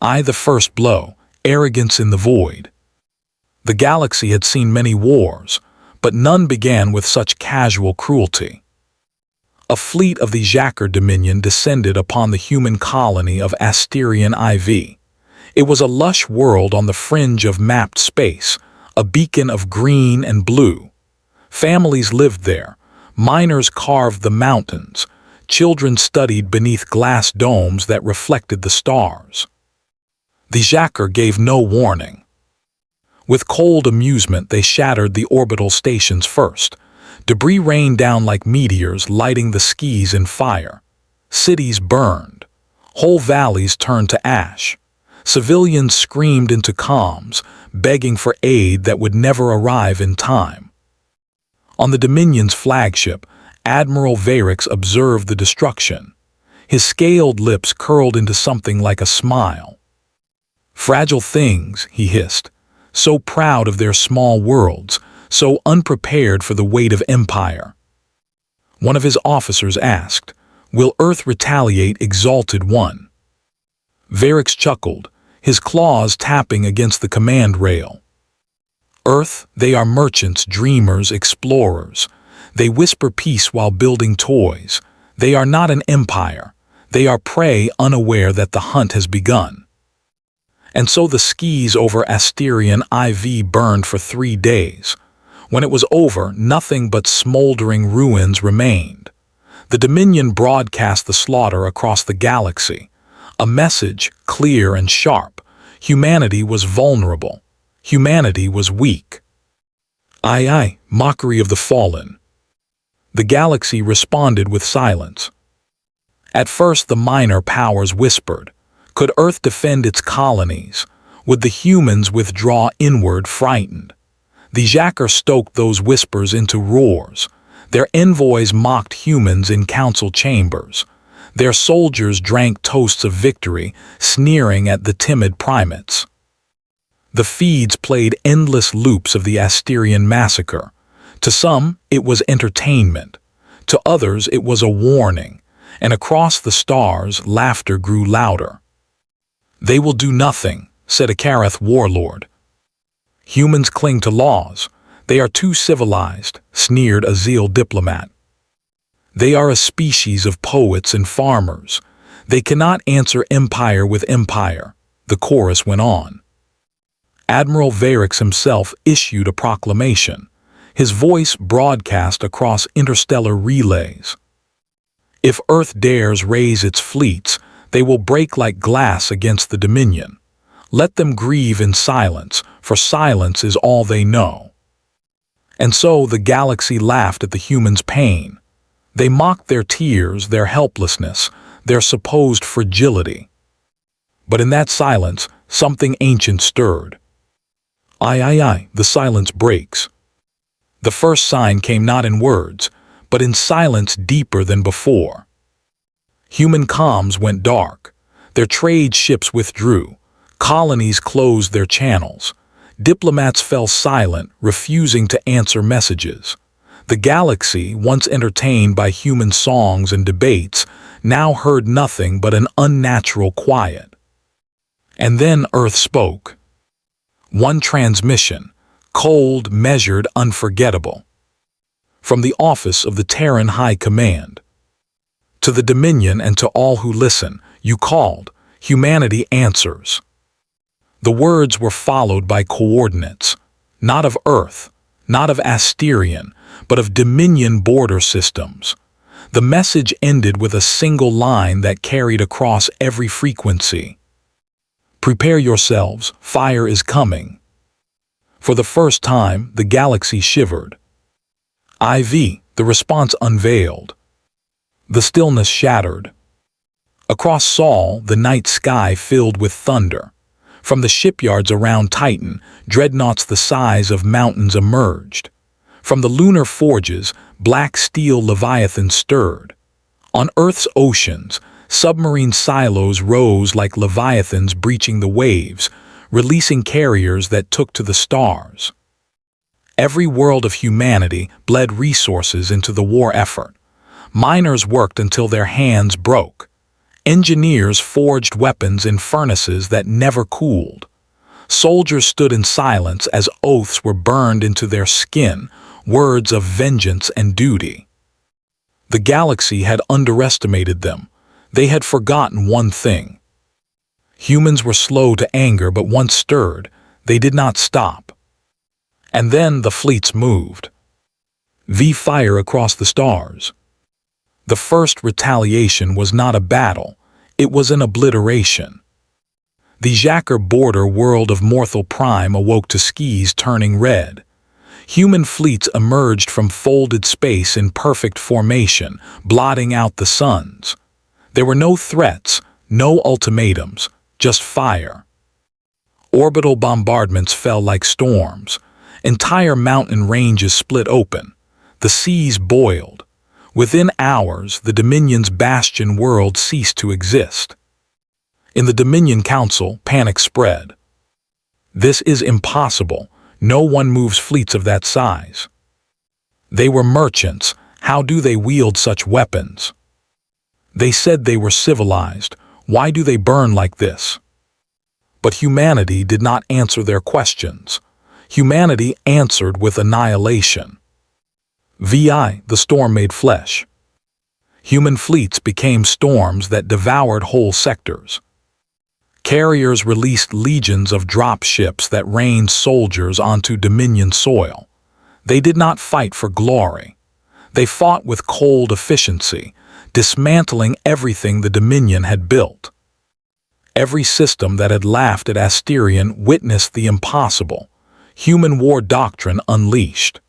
I the first blow, arrogance in the void. The galaxy had seen many wars, but none began with such casual cruelty. A fleet of the Xhaker Dominion descended upon the human colony of Asterion IV. It was a lush world on the fringe of mapped space, a beacon of green and blue. Families lived there, miners carved the mountains, children studied beneath glass domes that reflected the stars. The Xhaker gave no warning. With cold amusement, they shattered the orbital stations first. Debris rained down like meteors, lighting the skies in fire. Cities burned. Whole valleys turned to ash. Civilians screamed into comms, begging for aid that would never arrive in time. On the Dominion's flagship, Admiral Varix observed the destruction. His scaled lips curled into something like a smile. "Fragile things," he hissed, so proud of their small worlds, so unprepared for the weight of empire. One of his officers asked, "Will Earth retaliate, Exalted One?" Varix chuckled, his claws tapping against the command rail. "Earth, they are merchants, dreamers, explorers. They whisper peace while building toys. They are not an empire. They are prey, unaware that the hunt has begun." And so the skies over Asterion IV burned for 3 days. When it was over, nothing but smoldering ruins remained. The Dominion broadcast the slaughter across the galaxy. A message, clear and sharp. Humanity was vulnerable. Humanity was weak. Aye, mockery of the fallen. The galaxy responded with silence. At first the minor powers whispered. Could Earth defend its colonies? Would the humans withdraw inward, frightened? The Xhaker stoked those whispers into roars. Their envoys mocked humans in council chambers. Their soldiers drank toasts of victory, sneering at the timid primates. The feeds played endless loops of the Asterion massacre. To some, it was entertainment. To others, it was a warning. And across the stars, laughter grew louder. "They will do nothing," said a Karath warlord. "Humans cling to laws. They are too civilized," sneered a Zeal diplomat. "They are a species of poets and farmers. They cannot answer empire with empire," the chorus went on. Admiral Varix himself issued a proclamation, his voice broadcast across interstellar relays. "If Earth dares raise its fleets, they will break like glass against the Dominion. Let them grieve in silence, for silence is all they know." And so the galaxy laughed at the humans' pain. They mocked their tears, their helplessness, their supposed fragility. But in that silence, something ancient stirred. Aye, the silence breaks. The first sign came not in words, but in silence deeper than before. Human comms went dark. Their trade ships withdrew. Colonies closed their channels. Diplomats fell silent, refusing to answer messages. The galaxy, once entertained by human songs and debates, now heard nothing but an unnatural quiet. And then Earth spoke. One transmission, cold, measured, unforgettable. From the office of the Terran High Command. "To the Dominion and to all who listen, you called. Humanity answers." The words were followed by coordinates, not of Earth, not of Asterion, but of Dominion border systems. The message ended with a single line that carried across every frequency. "Prepare yourselves, fire is coming." For the first time, the galaxy shivered. IV, the response unveiled. The stillness shattered. Across Sol, the night sky filled with thunder. From the shipyards around Titan, dreadnoughts the size of mountains emerged. From the lunar forges, black steel leviathans stirred. On Earth's oceans, submarine silos rose like leviathans breaching the waves, releasing carriers that took to the stars. Every world of humanity bled resources into the war effort. Miners worked until their hands broke. Engineers forged weapons in furnaces that never cooled. Soldiers stood in silence as oaths were burned into their skin, words of vengeance and duty. The galaxy had underestimated them. They had forgotten one thing. Humans were slow to anger, but once stirred, they did not stop. And then the fleets moved. Fire across the stars. The first retaliation was not a battle, it was an obliteration. The Jacker border world of Morthal Prime awoke to skies turning red. Human fleets emerged from folded space in perfect formation, blotting out the suns. There were no threats, no ultimatums, just fire. Orbital bombardments fell like storms. Entire mountain ranges split open. The seas boiled. Within hours, the Dominion's bastion world ceased to exist. In the Dominion Council, panic spread. This is impossible. No one moves fleets of that size. They were merchants. How do they wield such weapons? They said they were civilized. Why do they burn like this? But humanity did not answer their questions. Humanity answered with annihilation. The storm made flesh. Human fleets became storms that devoured whole sectors. Carriers released legions of drop ships that rained soldiers onto Dominion soil. They did not fight for glory. They fought with cold efficiency, dismantling everything the Dominion had built. Every system that had laughed at Asterion witnessed the impossible. Human war doctrine unleashed.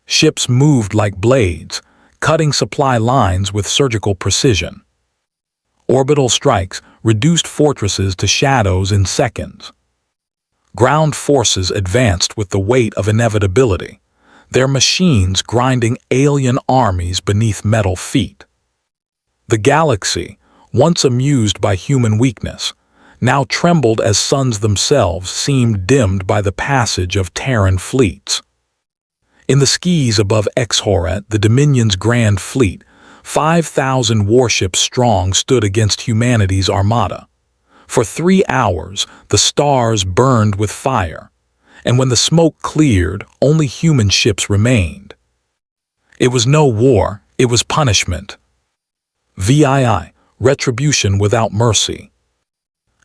Ships moved like blades, cutting supply lines with surgical precision. Orbital strikes reduced fortresses to shadows in seconds. Ground forces advanced with the weight of inevitability, their machines grinding alien armies beneath metal feet. The galaxy, once amused by human weakness, now trembled as suns themselves seemed dimmed by the passage of Terran fleets. In the skies above Exhorat, the Dominion's Grand Fleet, 5,000 warships strong, stood against humanity's armada. For 3 hours, the stars burned with fire, and when the smoke cleared, only human ships remained. It was no war, it was punishment. Retribution without mercy.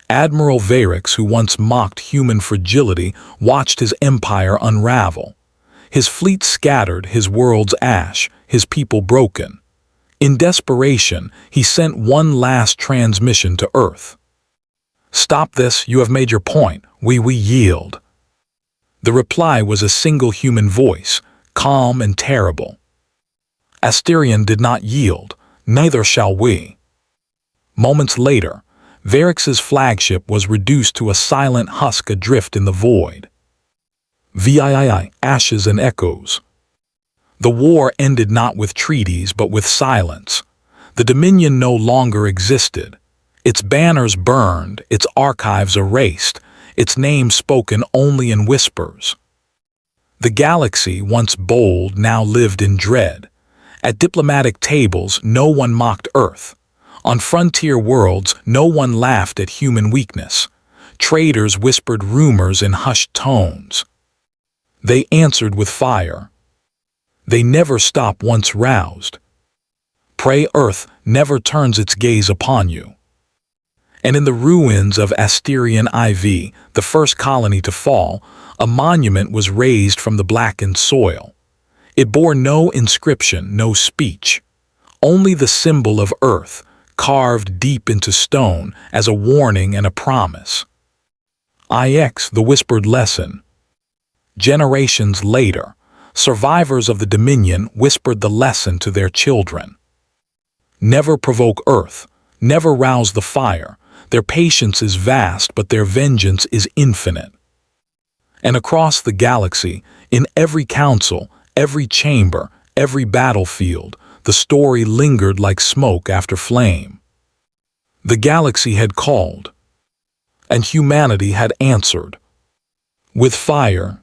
Admiral Varix, who once mocked human fragility, watched his empire unravel. His fleet scattered, his world's ash, his people broken. In desperation, he sent one last transmission to Earth. "Stop this, you have made your point, we yield." The reply was a single human voice, calm and terrible. Asterion did not yield, neither shall we. Moments later, Varix's flagship was reduced to a silent husk adrift in the void. Ashes and echoes. The war ended not with treaties but with silence. The Dominion no longer existed. Its banners burned, its archives erased, its name spoken only in whispers. The galaxy, once bold, now lived in dread. At diplomatic tables, no one mocked Earth. On frontier worlds, no one laughed at human weakness. Traders whispered rumors in hushed tones. They answered with fire. They never stop once roused. Pray Earth never turns its gaze upon you. And in the ruins of Asterion IV, the first colony to fall, a monument was raised from the blackened soil. It bore no inscription, no speech. Only the symbol of Earth, carved deep into stone as a warning and a promise. The whispered lesson. Generations later, survivors of the Dominion whispered the lesson to their children. Never provoke Earth, never rouse the fire. Their patience is vast, but their vengeance is infinite. And across the galaxy, in every council, every chamber, every battlefield, the story lingered like smoke after flame. The galaxy had called, and humanity had answered. With fire,